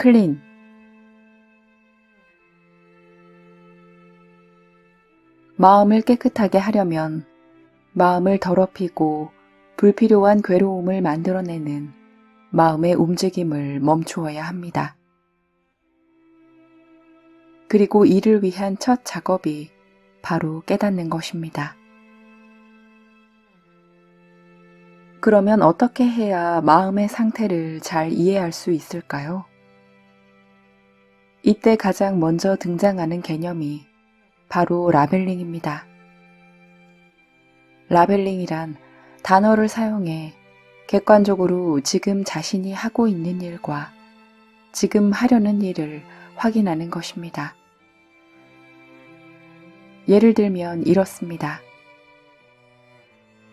클린. 마음을 깨끗하게 하려면 마음을 더럽히고 불필요한 괴로움을 만들어내는 마음의 움직임을 멈추어야 합니다. 그리고 이를 위한 첫 작업이 바로 깨닫는 것입니다. 그러면 어떻게 해야 마음의 상태를 잘 이해할 수 있을까요? 이때 가장 먼저 등장하는 개념이 바로 라벨링입니다. 라벨링이란 단어를 사용해 객관적으로 지금 자신이 하고 있는 일과 지금 하려는 일을 확인하는 것입니다. 예를 들면 이렇습니다.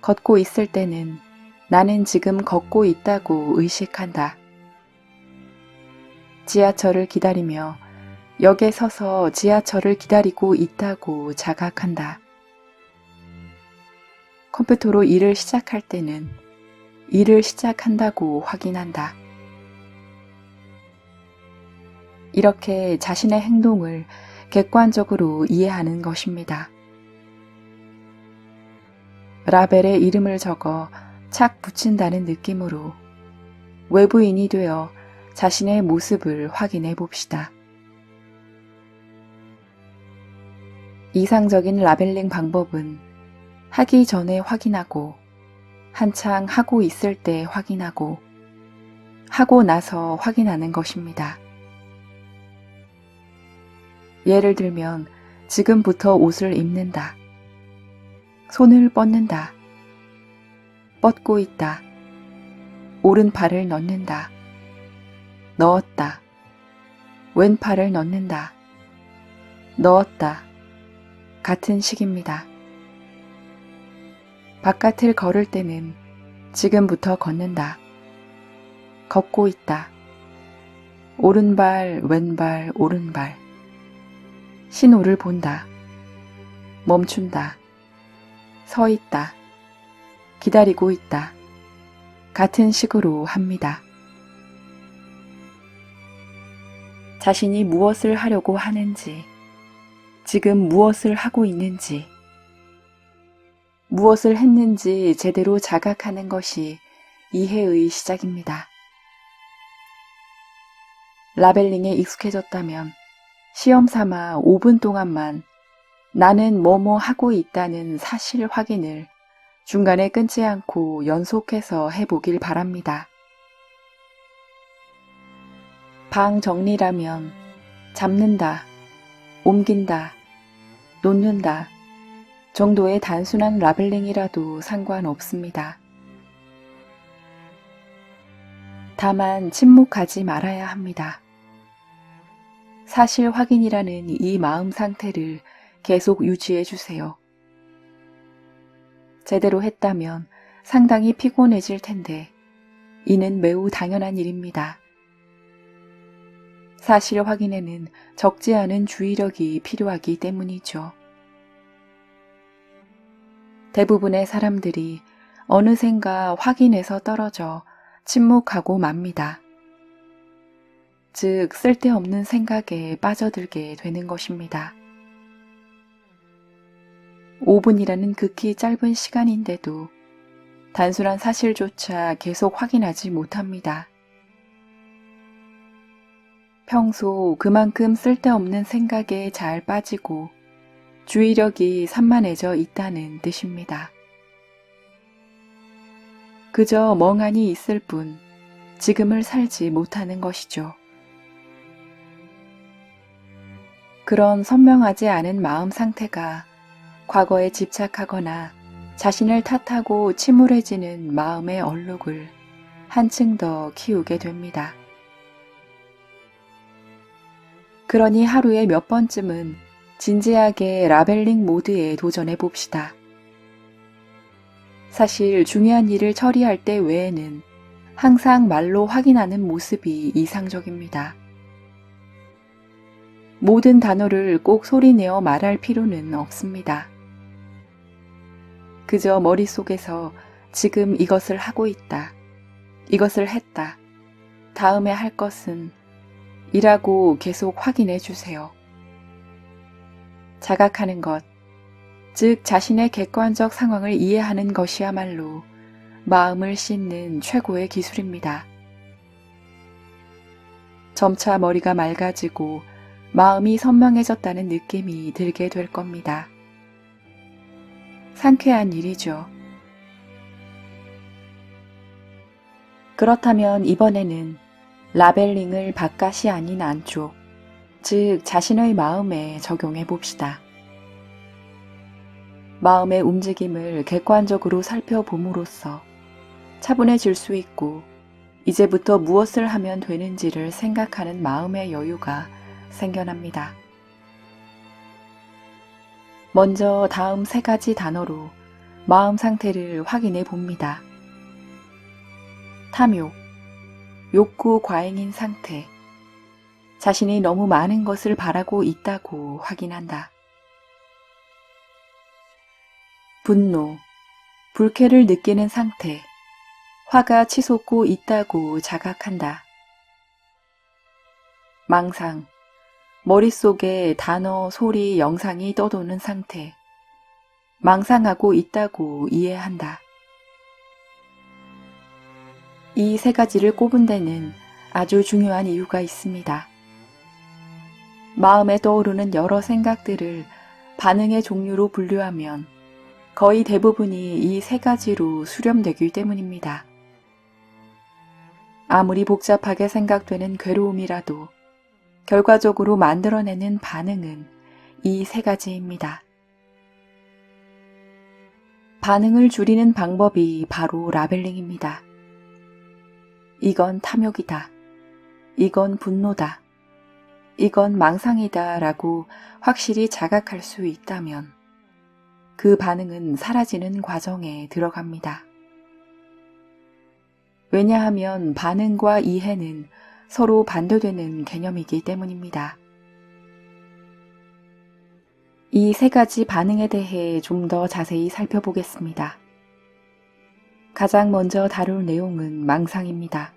걷고 있을 때는 나는 지금 걷고 있다고 의식한다. 지하철을 기다리며 역에 서서 지하철을 기다리고 있다고 자각한다. 컴퓨터로 일을 시작할 때는 일을 시작한다고 확인한다. 이렇게 자신의 행동을 객관적으로 이해하는 것입니다. 라벨에 이름을 적어 착 붙인다는 느낌으로 외부인이 되어 자신의 모습을 확인해 봅시다. 이상적인 라벨링 방법은 하기 전에 확인하고, 한창 하고 있을 때 확인하고, 하고 나서 확인하는 것입니다. 예를 들면 지금부터 옷을 입는다. 손을 뻗는다. 뻗고 있다. 오른팔을 넣는다. 넣었다. 왼팔을 넣는다. 넣었다. 같은 식입니다. 바깥을 걸을 때는 지금부터 걷는다. 걷고 있다. 오른발, 왼발, 오른발. 신호를 본다. 멈춘다. 서 있다. 기다리고 있다. 같은 식으로 합니다. 자신이 무엇을 하려고 하는지, 지금 무엇을 하고 있는지, 무엇을 했는지 제대로 자각하는 것이 이해의 시작입니다. 라벨링에 익숙해졌다면 시험 삼아 5분 동안만 나는 뭐뭐 하고 있다는 사실 확인을 중간에 끊지 않고 연속해서 해보길 바랍니다. 방 정리라면 잡는다, 옮긴다, 놓는다 정도의 단순한 라벨링이라도 상관없습니다. 다만 침묵하지 말아야 합니다. 사실 확인이라는 이 마음 상태를 계속 유지해 주세요. 제대로 했다면 상당히 피곤해질 텐데 이는 매우 당연한 일입니다. 사실 확인에는 적지 않은 주의력이 필요하기 때문이죠. 대부분의 사람들이 어느샌가 확인에서 떨어져 침묵하고 맙니다. 즉, 쓸데없는 생각에 빠져들게 되는 것입니다. 5분이라는 극히 짧은 시간인데도 단순한 사실조차 계속 확인하지 못합니다. 평소 그만큼 쓸데없는 생각에 잘 빠지고 주의력이 산만해져 있다는 뜻입니다. 그저 멍하니 있을 뿐 지금을 살지 못하는 것이죠. 그런 선명하지 않은 마음 상태가 과거에 집착하거나 자신을 탓하고 침울해지는 마음의 얼룩을 한층 더 키우게 됩니다. 그러니 하루에 몇 번쯤은 진지하게 라벨링 모드에 도전해 봅시다. 사실 중요한 일을 처리할 때 외에는 항상 말로 확인하는 모습이 이상적입니다. 모든 단어를 꼭 소리내어 말할 필요는 없습니다. 그저 머릿속에서 지금 이것을 하고 있다, 이것을 했다, 다음에 할 것은 이라고 계속 확인해 주세요. 자각하는 것, 즉 자신의 객관적 상황을 이해하는 것이야말로 마음을 씻는 최고의 기술입니다. 점차 머리가 맑아지고 마음이 선명해졌다는 느낌이 들게 될 겁니다. 상쾌한 일이죠. 그렇다면 이번에는 라벨링을 바깥이 아닌 안쪽, 즉 자신의 마음에 적용해 봅시다. 마음의 움직임을 객관적으로 살펴봄으로써 차분해질 수 있고 이제부터 무엇을 하면 되는지를 생각하는 마음의 여유가 생겨납니다. 먼저 다음 3가지 단어로 마음 상태를 확인해 봅니다. 탐욕, 욕구 과잉인 상태, 자신이 너무 많은 것을 바라고 있다고 확인한다. 분노, 불쾌를 느끼는 상태, 화가 치솟고 있다고 자각한다. 망상, 머릿속에 단어, 소리, 영상이 떠도는 상태, 망상하고 있다고 이해한다. 이 3가지를 꼽은 데는 아주 중요한 이유가 있습니다. 마음에 떠오르는 여러 생각들을 반응의 종류로 분류하면 거의 대부분이 이 3가지로 수렴되기 때문입니다. 아무리 복잡하게 생각되는 괴로움이라도 결과적으로 만들어내는 반응은 이 3가지입니다. 반응을 줄이는 방법이 바로 라벨링입니다. 이건 탐욕이다. 이건 분노다. 이건 망상이다 라고 확실히 자각할 수 있다면 그 반응은 사라지는 과정에 들어갑니다. 왜냐하면 반응과 이해는 서로 반대되는 개념이기 때문입니다. 이 3가지 반응에 대해 좀 더 자세히 살펴보겠습니다. 가장 먼저 다룰 내용은 망상입니다.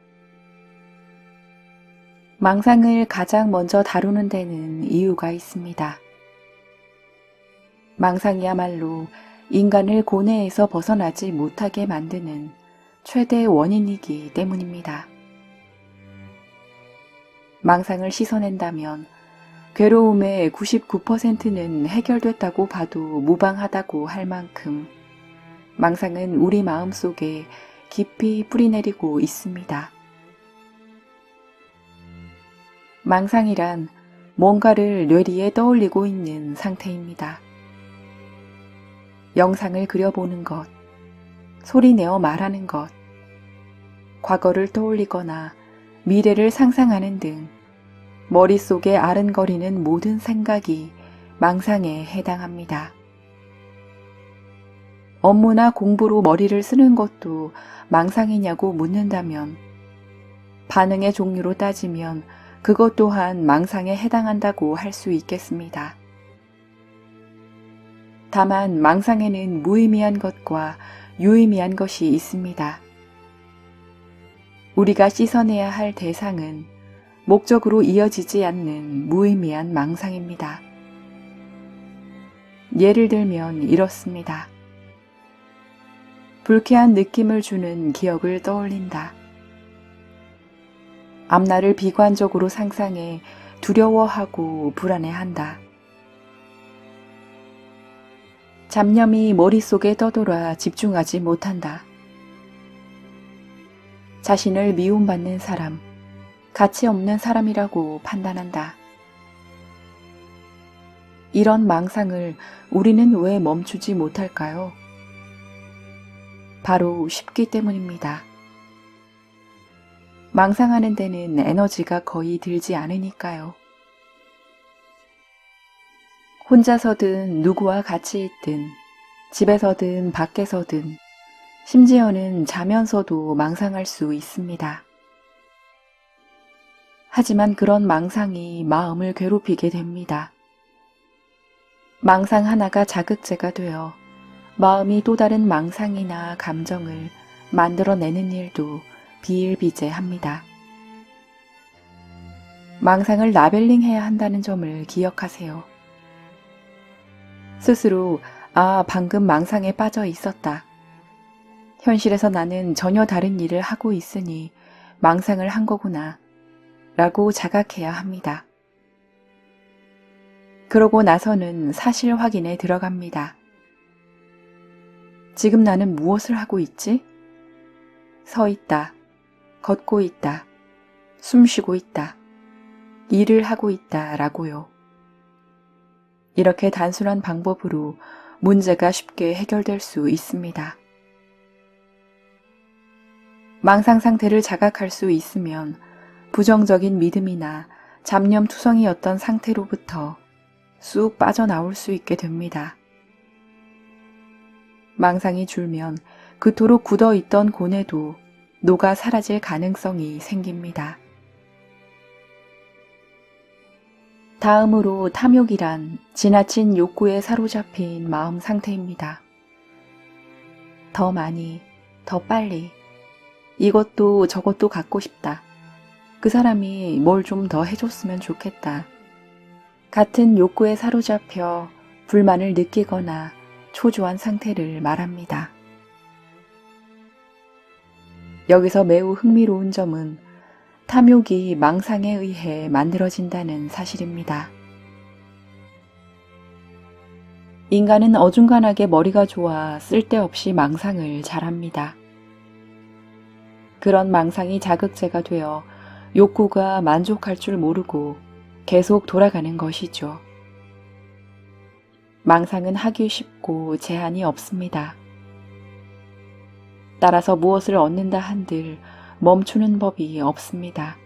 망상을 가장 먼저 다루는 데는 이유가 있습니다. 망상이야말로 인간을 고뇌에서 벗어나지 못하게 만드는 최대 원인이기 때문입니다. 망상을 씻어낸다면 괴로움의 99%는 해결됐다고 봐도 무방하다고 할 만큼 망상은 우리 마음속에 깊이 뿌리내리고 있습니다. 망상이란 뭔가를 뇌리에 떠올리고 있는 상태입니다. 영상을 그려보는 것, 소리내어 말하는 것, 과거를 떠올리거나 미래를 상상하는 등 머릿속에 아른거리는 모든 생각이 망상에 해당합니다. 업무나 공부로 머리를 쓰는 것도 망상이냐고 묻는다면 반응의 종류로 따지면 그것 또한 망상에 해당한다고 할 수 있겠습니다. 다만 망상에는 무의미한 것과 유의미한 것이 있습니다. 우리가 씻어내야 할 대상은 목적으로 이어지지 않는 무의미한 망상입니다. 예를 들면 이렇습니다. 불쾌한 느낌을 주는 기억을 떠올린다. 앞날을 비관적으로 상상해 두려워하고 불안해한다. 잡념이 머릿속에 떠돌아 집중하지 못한다. 자신을 미움받는 사람, 가치 없는 사람이라고 판단한다. 이런 망상을 우리는 왜 멈추지 못할까요? 바로 쉽기 때문입니다. 망상하는 데는 에너지가 거의 들지 않으니까요. 혼자서든 누구와 같이 있든 집에서든 밖에서든 심지어는 자면서도 망상할 수 있습니다. 하지만 그런 망상이 마음을 괴롭히게 됩니다. 망상 하나가 자극제가 되어 마음이 또 다른 망상이나 감정을 만들어내는 일도 비일비재합니다. 망상을 라벨링해야 한다는 점을 기억하세요. 스스로 방금 망상에 빠져 있었다. 현실에서 나는 전혀 다른 일을 하고 있으니 망상을 한 거구나 라고 자각해야 합니다. 그러고 나서는 사실 확인에 들어갑니다. 지금 나는 무엇을 하고 있지? 서 있다, 걷고 있다, 숨 쉬고 있다, 일을 하고 있다 라고요. 이렇게 단순한 방법으로 문제가 쉽게 해결될 수 있습니다. 망상 상태를 자각할 수 있으면 부정적인 믿음이나 잡념투성이었던 상태로부터 쑥 빠져나올 수 있게 됩니다. 망상이 줄면 그토록 굳어있던 고뇌도 녹아 사라질 가능성이 생깁니다. 다음으로 탐욕이란 지나친 욕구에 사로잡힌 마음 상태입니다. 더 많이, 더 빨리, 이것도 저것도 갖고 싶다. 그 사람이 뭘 좀 더 해줬으면 좋겠다. 같은 욕구에 사로잡혀 불만을 느끼거나 초조한 상태를 말합니다. 여기서 매우 흥미로운 점은 탐욕이 망상에 의해 만들어진다는 사실입니다. 인간은 어중간하게 머리가 좋아 쓸데없이 망상을 잘합니다. 그런 망상이 자극제가 되어 욕구가 만족할 줄 모르고 계속 돌아가는 것이죠. 망상은 하기 쉽고 제한이 없습니다. 따라서 무엇을 얻는다 한들 멈추는 법이 없습니다.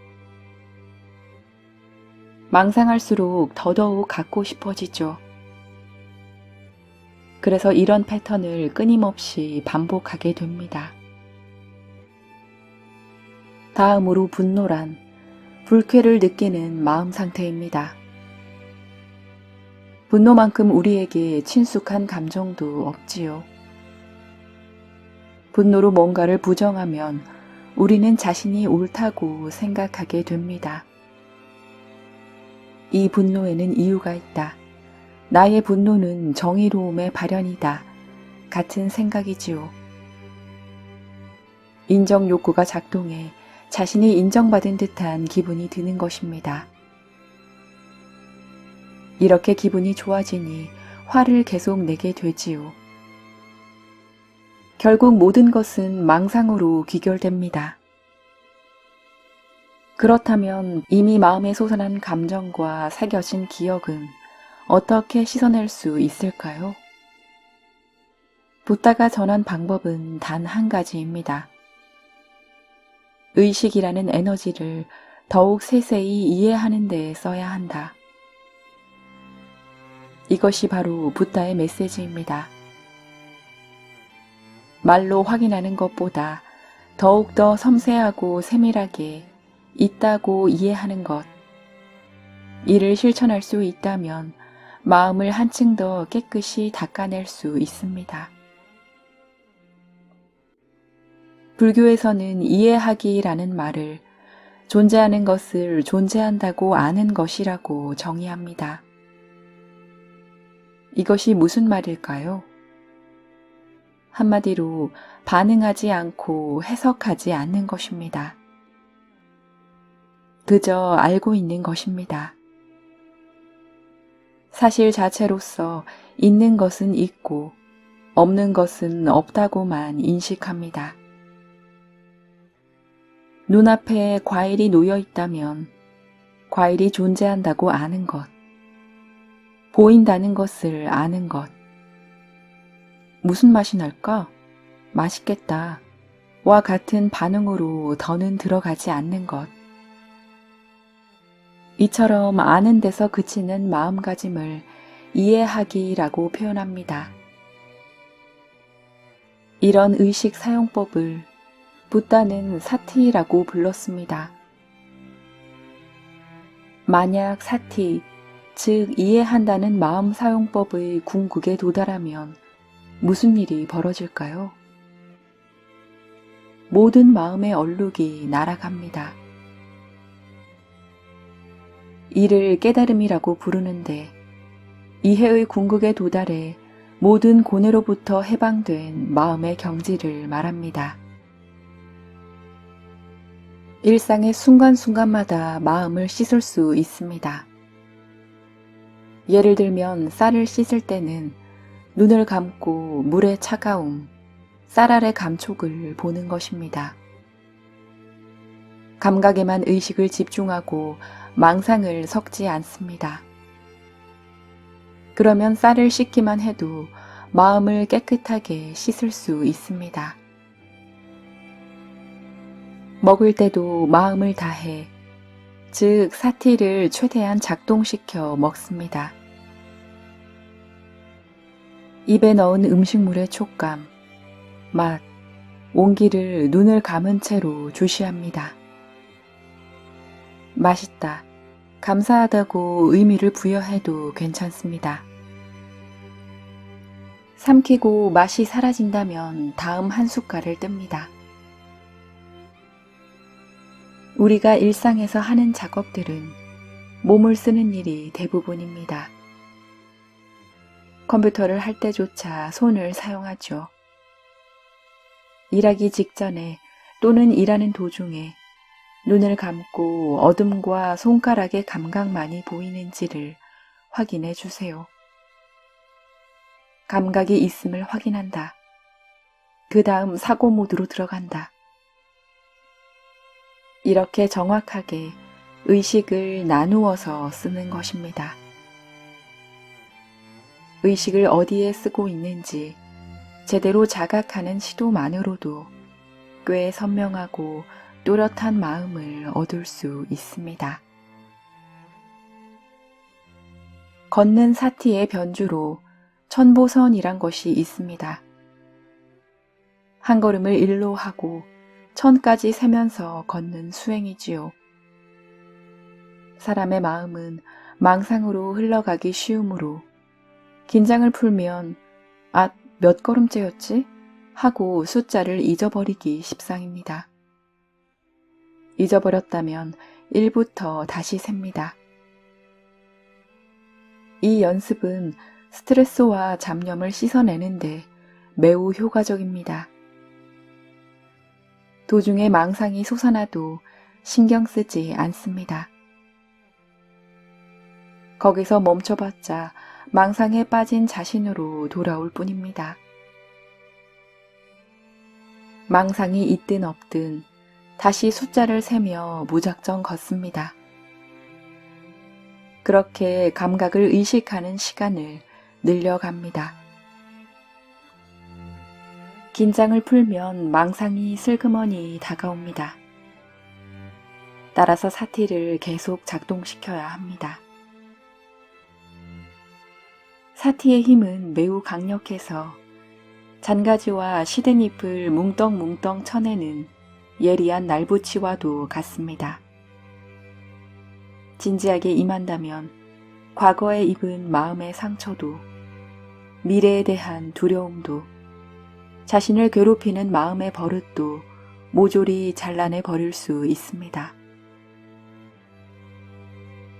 망상할수록 더더욱 갖고 싶어지죠. 그래서 이런 패턴을 끊임없이 반복하게 됩니다. 다음으로 분노란 불쾌를 느끼는 마음 상태입니다. 분노만큼 우리에게 친숙한 감정도 없지요. 분노로 뭔가를 부정하면 우리는 자신이 옳다고 생각하게 됩니다. 이 분노에는 이유가 있다. 나의 분노는 정의로움의 발현이다. 같은 생각이지요. 인정 욕구가 작동해 자신이 인정받은 듯한 기분이 드는 것입니다. 이렇게 기분이 좋아지니 화를 계속 내게 되지요. 결국 모든 것은 망상으로 귀결됩니다. 그렇다면 이미 마음에 솟아난 감정과 새겨진 기억은 어떻게 씻어낼 수 있을까요? 붓다가 전한 방법은 단 한 가지입니다. 의식이라는 에너지를 더욱 세세히 이해하는 데 써야 한다. 이것이 바로 붓다의 메시지입니다. 말로 확인하는 것보다 더욱더 섬세하고 세밀하게 있다고 이해하는 것. 이를 실천할 수 있다면 마음을 한층 더 깨끗이 닦아낼 수 있습니다. 불교에서는 이해하기라는 말을 존재하는 것을 존재한다고 아는 것이라고 정의합니다. 이것이 무슨 말일까요? 한마디로 반응하지 않고 해석하지 않는 것입니다. 그저 알고 있는 것입니다. 사실 자체로서 있는 것은 있고 없는 것은 없다고만 인식합니다. 눈앞에 과일이 놓여 있다면 과일이 존재한다고 아는 것, 보인다는 것을 아는 것. 무슨 맛이 날까? 맛있겠다. 와 같은 반응으로 더는 들어가지 않는 것. 이처럼 아는 데서 그치는 마음가짐을 이해하기라고 표현합니다. 이런 의식 사용법을 붓다는 사티라고 불렀습니다. 만약 사티, 즉 이해한다는 마음 사용법의 궁극에 도달하면 무슨 일이 벌어질까요? 모든 마음의 얼룩이 날아갑니다. 이를 깨달음이라고 부르는데 이해의 궁극에 도달해 모든 고뇌로부터 해방된 마음의 경지를 말합니다. 일상의 순간순간마다 마음을 씻을 수 있습니다. 예를 들면 쌀을 씻을 때는 눈을 감고 물의 차가움, 쌀 아래 감촉을 보는 것입니다. 감각에만 의식을 집중하고 망상을 섞지 않습니다. 그러면 쌀을 씻기만 해도 마음을 깨끗하게 씻을 수 있습니다. 먹을 때도 마음을 다해, 즉 사티를 최대한 작동시켜 먹습니다. 입에 넣은 음식물의 촉감, 맛, 온기를 눈을 감은 채로 주시합니다. 맛있다, 감사하다고 의미를 부여해도 괜찮습니다. 삼키고 맛이 사라진다면 다음 한 숟갈을 뜹니다. 우리가 일상에서 하는 작업들은 몸을 쓰는 일이 대부분입니다. 컴퓨터를 할 때조차 손을 사용하죠. 일하기 직전에 또는 일하는 도중에 눈을 감고 어둠과 손가락의 감각만이 보이는지를 확인해 주세요. 감각이 있음을 확인한다. 그 다음 사고 모드로 들어간다. 이렇게 정확하게 의식을 나누어서 쓰는 것입니다. 의식을 어디에 쓰고 있는지 제대로 자각하는 시도만으로도 꽤 선명하고 또렷한 마음을 얻을 수 있습니다. 걷는 사티의 변주로 천보선이란 것이 있습니다. 한 걸음을 일로 하고 천까지 세면서 걷는 수행이지요. 사람의 마음은 망상으로 흘러가기 쉬우므로 긴장을 풀면 몇 걸음째였지? 하고 숫자를 잊어버리기 십상입니다. 잊어버렸다면 1부터 다시 셉니다. 이 연습은 스트레스와 잡념을 씻어내는데 매우 효과적입니다. 도중에 망상이 솟아나도 신경 쓰지 않습니다. 거기서 멈춰봤자 망상에 빠진 자신으로 돌아올 뿐입니다. 망상이 있든 없든 다시 숫자를 세며 무작정 걷습니다. 그렇게 감각을 의식하는 시간을 늘려갑니다. 긴장을 풀면 망상이 슬그머니 다가옵니다. 따라서 사티를 계속 작동시켜야 합니다. 사티의 힘은 매우 강력해서 잔가지와 시든 잎을 뭉덩뭉덩 쳐내는 예리한 날붙이와도 같습니다. 진지하게 임한다면 과거에 입은 마음의 상처도, 미래에 대한 두려움도, 자신을 괴롭히는 마음의 버릇도 모조리 잘라내 버릴 수 있습니다.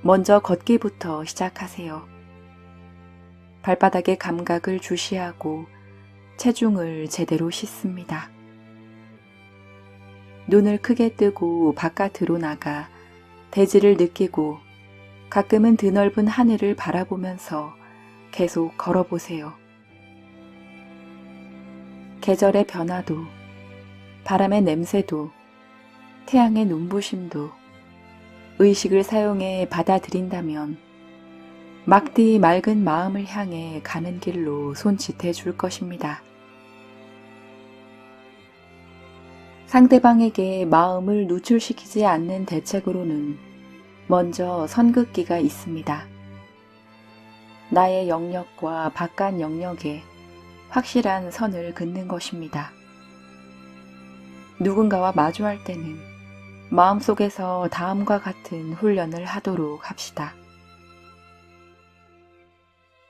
먼저 걷기부터 시작하세요. 발바닥의 감각을 주시하고 체중을 제대로 씻습니다. 눈을 크게 뜨고 바깥으로 나가 대지를 느끼고 가끔은 드넓은 하늘을 바라보면서 계속 걸어보세요. 계절의 변화도, 바람의 냄새도, 태양의 눈부심도 의식을 사용해 받아들인다면 막디 맑은 마음을 향해 가는 길로 손짓해 줄 것입니다. 상대방에게 마음을 노출시키지 않는 대책으로는 먼저 선긋기가 있습니다. 나의 영역과 바깥 영역에 확실한 선을 긋는 것입니다. 누군가와 마주할 때는 마음속에서 다음과 같은 훈련을 하도록 합시다.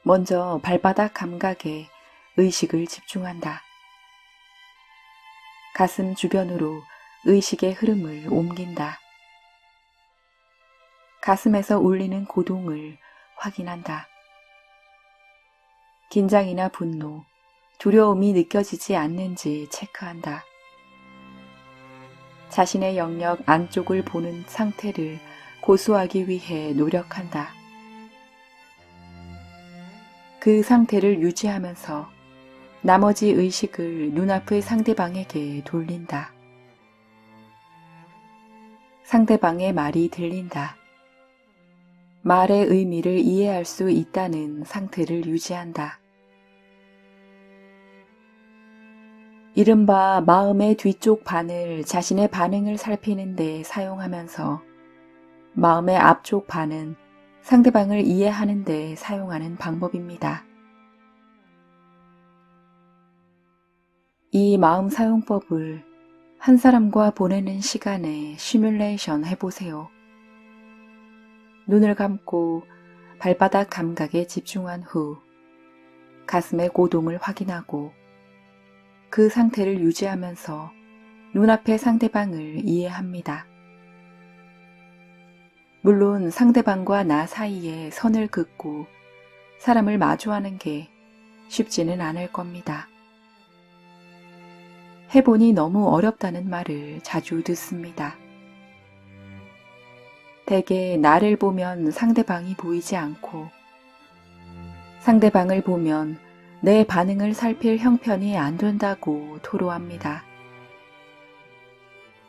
먼저 발바닥 감각에 의식을 집중한다. 가슴 주변으로 의식의 흐름을 옮긴다. 가슴에서 울리는 고동을 확인한다. 긴장이나 분노, 두려움이 느껴지지 않는지 체크한다. 자신의 영역 안쪽을 보는 상태를 고수하기 위해 노력한다. 그 상태를 유지하면서 나머지 의식을 눈앞의 상대방에게 돌린다. 상대방의 말이 들린다. 말의 의미를 이해할 수 있다는 상태를 유지한다. 이른바 마음의 뒤쪽 반을 자신의 반응을 살피는 데 사용하면서 마음의 앞쪽 반은 상대방을 이해하는 데 사용하는 방법입니다. 이 마음 사용법을 한 사람과 보내는 시간에 시뮬레이션 해보세요. 눈을 감고 발바닥 감각에 집중한 후 가슴의 고동을 확인하고 그 상태를 유지하면서 눈앞의 상대방을 이해합니다. 물론 상대방과 나 사이에 선을 긋고 사람을 마주하는 게 쉽지는 않을 겁니다. 해보니 너무 어렵다는 말을 자주 듣습니다. 대개 나를 보면 상대방이 보이지 않고 상대방을 보면 내 반응을 살필 형편이 안 된다고 토로합니다.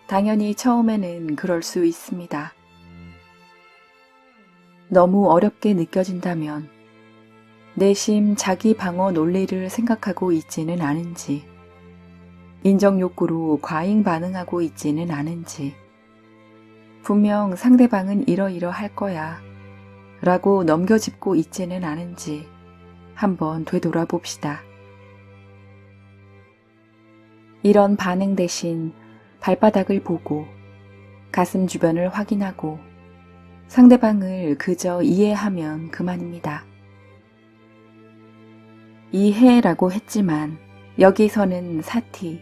당연히 처음에는 그럴 수 있습니다. 너무 어렵게 느껴진다면 내심 자기 방어 논리를 생각하고 있지는 않은지, 인정 욕구로 과잉 반응하고 있지는 않은지, 분명 상대방은 이러이러할 거야 라고 넘겨짚고 있지는 않은지 한번 되돌아봅시다. 이런 반응 대신 발바닥을 보고 가슴 주변을 확인하고 상대방을 그저 이해하면 그만입니다. 이해라고 했지만 여기서는 사티,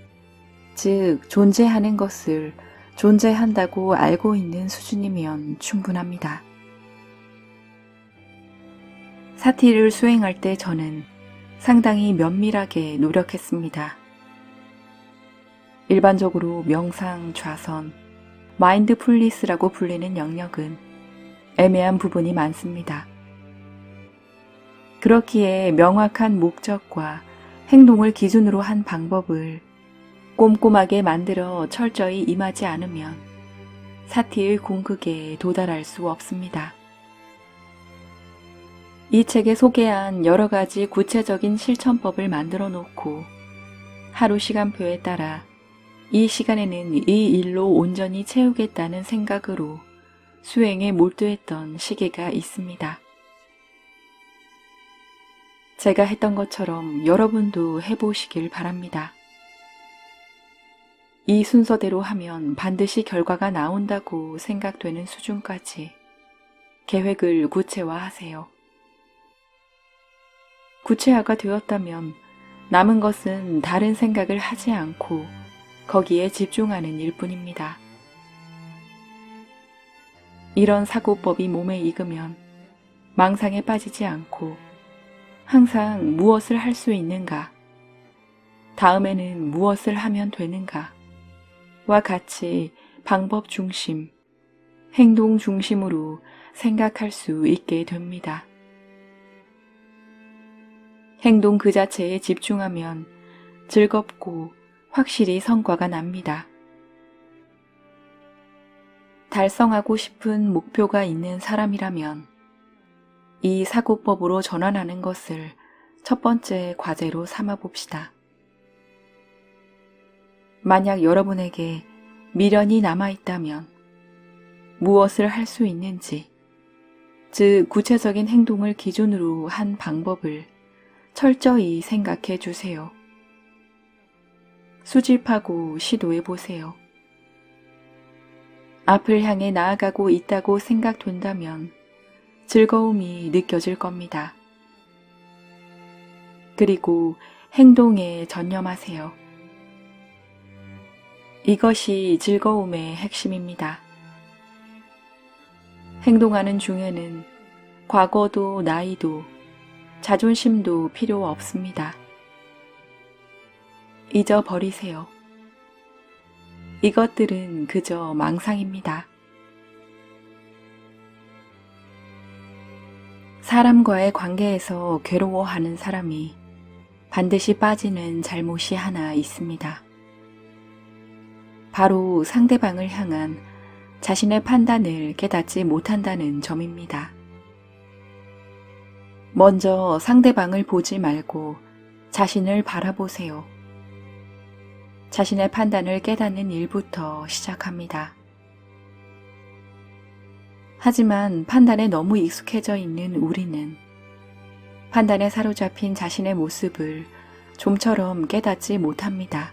즉 존재하는 것을 존재한다고 알고 있는 수준이면 충분합니다. 사티를 수행할 때 저는 상당히 면밀하게 노력했습니다. 일반적으로 명상, 좌선, 마인드풀니스라고 불리는 영역은 애매한 부분이 많습니다. 그렇기에 명확한 목적과 행동을 기준으로 한 방법을 꼼꼼하게 만들어 철저히 임하지 않으면 사티의 궁극에 도달할 수 없습니다. 이 책에 소개한 여러 가지 구체적인 실천법을 만들어 놓고 하루 시간표에 따라 이 시간에는 이 일로 온전히 채우겠다는 생각으로 수행에 몰두했던 시기가 있습니다. 제가 했던 것처럼 여러분도 해보시길 바랍니다. 이 순서대로 하면 반드시 결과가 나온다고 생각되는 수준까지 계획을 구체화하세요. 구체화가 되었다면 남은 것은 다른 생각을 하지 않고 거기에 집중하는 일뿐입니다. 이런 사고법이 몸에 익으면 망상에 빠지지 않고 항상 무엇을 할 수 있는가, 다음에는 무엇을 하면 되는가 와 같이 방법 중심, 행동 중심으로 생각할 수 있게 됩니다. 행동 그 자체에 집중하면 즐겁고 확실히 성과가 납니다. 달성하고 싶은 목표가 있는 사람이라면 이 사고법으로 전환하는 것을 첫 번째 과제로 삼아 봅시다. 만약 여러분에게 미련이 남아있다면 무엇을 할 수 있는지, 즉 구체적인 행동을 기준으로 한 방법을 철저히 생각해 주세요. 수집하고 시도해 보세요. 앞을 향해 나아가고 있다고 생각된다면 즐거움이 느껴질 겁니다. 그리고 행동에 전념하세요. 이것이 즐거움의 핵심입니다. 행동하는 중에는 과거도 나이도 자존심도 필요 없습니다. 잊어버리세요. 이것들은 그저 망상입니다. 사람과의 관계에서 괴로워하는 사람이 반드시 빠지는 잘못이 하나 있습니다. 바로 상대방을 향한 자신의 판단을 깨닫지 못한다는 점입니다. 먼저 상대방을 보지 말고 자신을 바라보세요. 자신의 판단을 깨닫는 일부터 시작합니다. 하지만 판단에 너무 익숙해져 있는 우리는 판단에 사로잡힌 자신의 모습을 좀처럼 깨닫지 못합니다.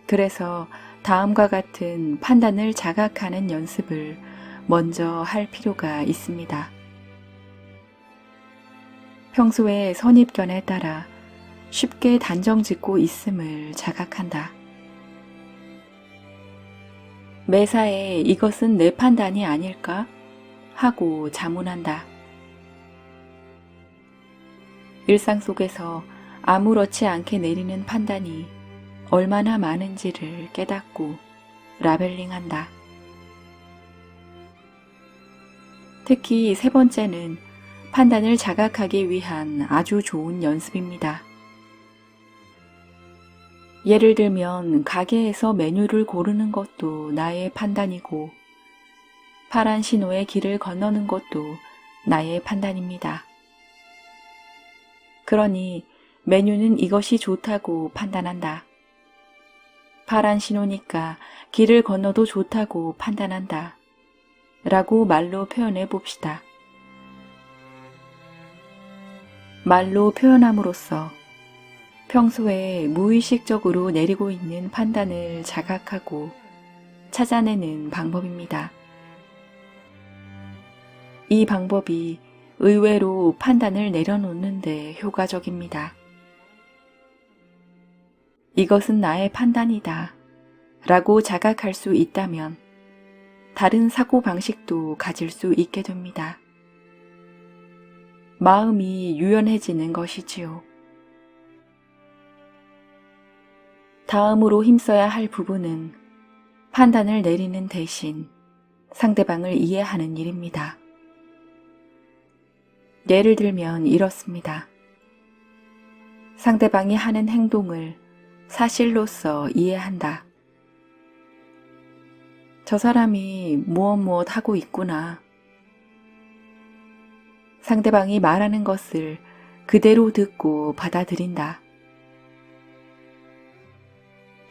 그래서 다음과 같은 판단을 자각하는 연습을 먼저 할 필요가 있습니다. 평소에 선입견에 따라 쉽게 단정짓고 있음을 자각한다. 매사에 이것은 내 판단이 아닐까? 하고 자문한다. 일상 속에서 아무렇지 않게 내리는 판단이 얼마나 많은지를 깨닫고 라벨링한다. 특히 세 번째는 판단을 자각하기 위한 아주 좋은 연습입니다. 예를 들면 가게에서 메뉴를 고르는 것도 나의 판단이고 파란 신호의 길을 건너는 것도 나의 판단입니다. 그러니 메뉴는 이것이 좋다고 판단한다. 파란 신호니까 길을 건너도 좋다고 판단한다. 라고 말로 표현해 봅시다. 말로 표현함으로써 평소에 무의식적으로 내리고 있는 판단을 자각하고 찾아내는 방법입니다. 이 방법이 의외로 판단을 내려놓는 데 효과적입니다. 이것은 나의 판단이다 라고 자각할 수 있다면 다른 사고방식도 가질 수 있게 됩니다. 마음이 유연해지는 것이지요. 다음으로 힘써야 할 부분은 판단을 내리는 대신 상대방을 이해하는 일입니다. 예를 들면 이렇습니다. 상대방이 하는 행동을 사실로서 이해한다. 저 사람이 무엇 하고 있구나. 상대방이 말하는 것을 그대로 듣고 받아들인다.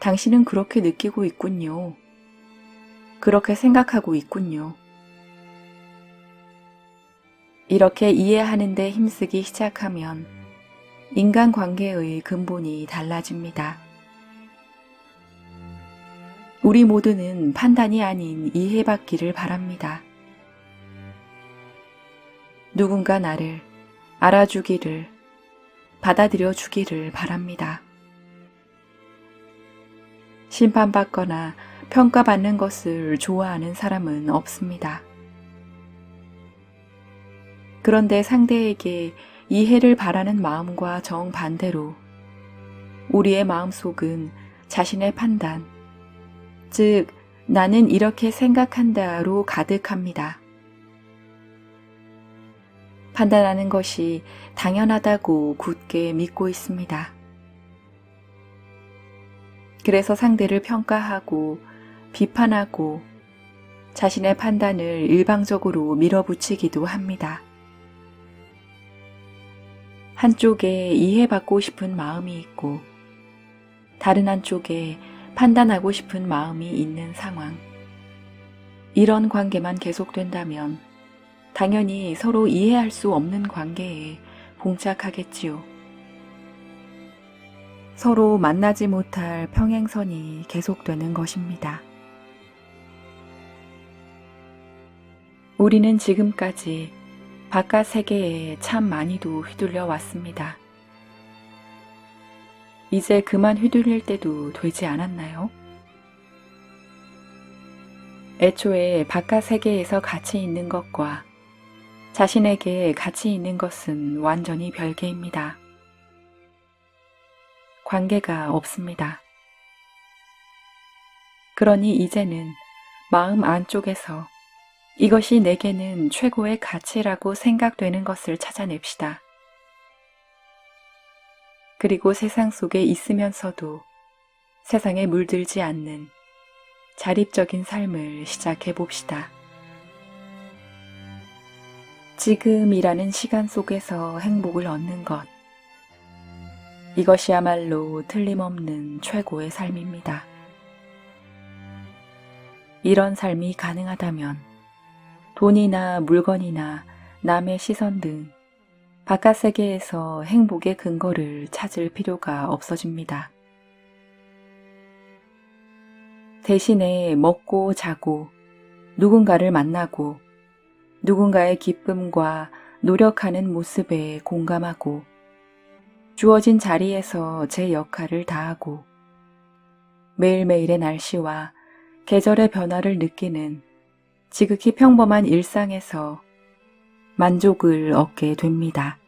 당신은 그렇게 느끼고 있군요. 그렇게 생각하고 있군요. 이렇게 이해하는 데 힘쓰기 시작하면 인간관계의 근본이 달라집니다. 우리 모두는 판단이 아닌 이해받기를 바랍니다. 누군가 나를 알아주기를, 받아들여 주기를 바랍니다. 심판받거나 평가받는 것을 좋아하는 사람은 없습니다. 그런데 상대에게 이해를 바라는 마음과 정반대로 우리의 마음속은 자신의 판단, 즉 나는 이렇게 생각한다로 가득합니다. 판단하는 것이 당연하다고 굳게 믿고 있습니다. 그래서 상대를 평가하고 비판하고 자신의 판단을 일방적으로 밀어붙이기도 합니다. 한쪽에 이해받고 싶은 마음이 있고 다른 한쪽에 판단하고 싶은 마음이 있는 상황. 이런 관계만 계속된다면 당연히 서로 이해할 수 없는 관계에 봉착하겠지요. 서로 만나지 못할 평행선이 계속되는 것입니다. 우리는 지금까지 바깥 세계에 참 많이도 휘둘려 왔습니다. 이제 그만 휘둘릴 때도 되지 않았나요? 애초에 바깥 세계에서 가치 있는 것과 자신에게 가치 있는 것은 완전히 별개입니다. 관계가 없습니다. 그러니 이제는 마음 안쪽에서 이것이 내게는 최고의 가치라고 생각되는 것을 찾아냅시다. 그리고 세상 속에 있으면서도 세상에 물들지 않는 자립적인 삶을 시작해 봅시다. 지금이라는 시간 속에서 행복을 얻는 것. 이것이야말로 틀림없는 최고의 삶입니다. 이런 삶이 가능하다면 돈이나 물건이나 남의 시선 등 바깥 세계에서 행복의 근거를 찾을 필요가 없어집니다. 대신에 먹고 자고 누군가를 만나고 누군가의 기쁨과 노력하는 모습에 공감하고 주어진 자리에서 제 역할을 다하고 매일매일의 날씨와 계절의 변화를 느끼는 지극히 평범한 일상에서 만족을 얻게 됩니다.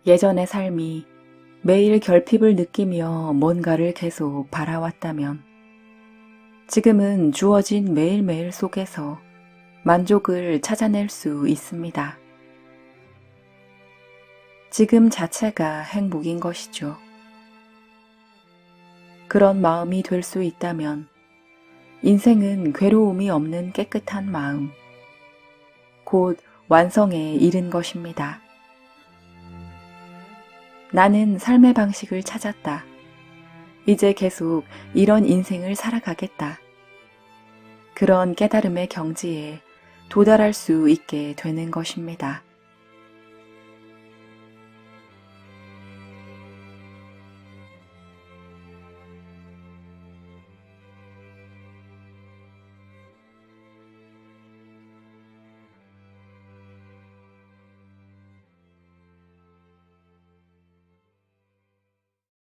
예전의 삶이 매일 결핍을 느끼며 뭔가를 계속 바라왔다면 지금은 주어진 매일매일 속에서 만족을 찾아낼 수 있습니다. 지금 자체가 행복인 것이죠. 그런 마음이 될 수 있다면 인생은 괴로움이 없는 깨끗한 마음, 곧 완성에 이른 것입니다. 나는 삶의 방식을 찾았다. 이제 계속 이런 인생을 살아가겠다. 그런 깨달음의 경지에 도달할 수 있게 되는 것입니다.